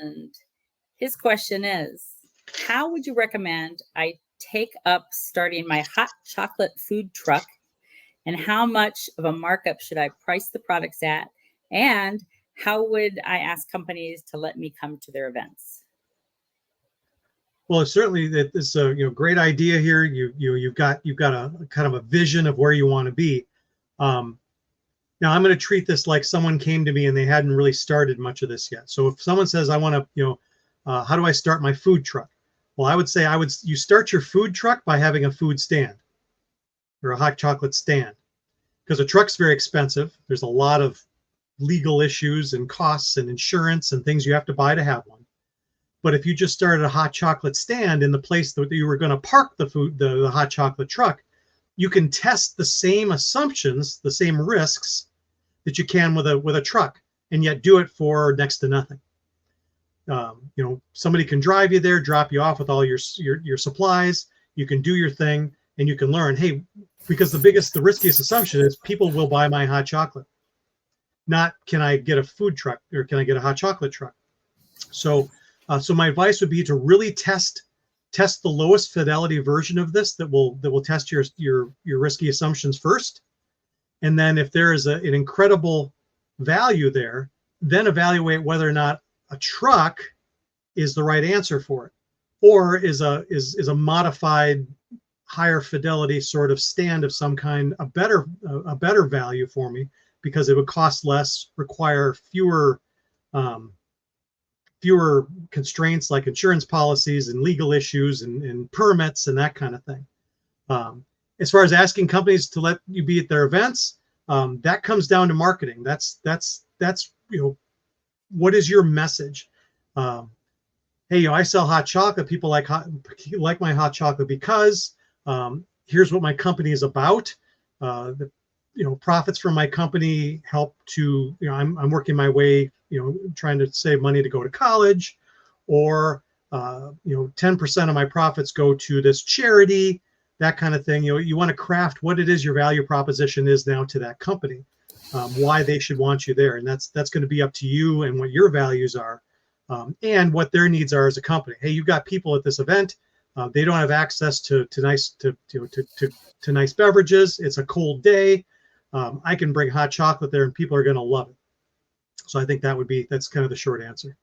And his question is, how would you recommend I take up starting my hot chocolate food truck? And how much of a markup should I price the products at? And how would I ask companies to let me come to their events? Well, certainly that is a great idea here. You've got a kind of a vision of where you want to be. Now I'm going to treat this like someone came to me and they hadn't really started much of this yet. So if someone says, I want to, how do I start my food truck? Well, I would say you start your food truck by having a food stand or a hot chocolate stand, because a truck's very expensive. There's a lot of legal issues and costs and insurance and things you have to buy to have one. But if you just started a hot chocolate stand in the place that you were going to park the hot chocolate truck, you can test the same assumptions, the same risks that you can with a truck, and yet do it for next to nothing. Somebody can drive you there, drop you off with all your supplies. You can do your thing, and you can learn. Hey, because the riskiest assumption is people will buy my hot chocolate. Not can I get a food truck or can I get a hot chocolate truck? So my advice would be to really test the lowest fidelity version of this that will test your risky assumptions first. And then if there is an incredible value there, then evaluate whether or not a truck is the right answer for it, or is a modified higher fidelity sort of stand of some kind a better value for me, because it would cost less, require fewer constraints like insurance policies and legal issues and permits and that kind of thing. As far as asking companies to let you be at their events, that comes down to marketing. That's what is your message? Hey, I sell hot chocolate. People like my hot chocolate because here's what my company is about. Profits from my company help to, I'm working my way, trying to save money to go to college, or 10% of my profits go to this charity, that kind of thing. You want to craft what it is your value proposition is now to that company, why they should want you there, and that's going to be up to you and what your values are, and what their needs are as a company. Hey, you've got people at this event. They don't have access to nice beverages. It's a cold day. I can bring hot chocolate there, and people are going to love it. So I think that's kind of the short answer.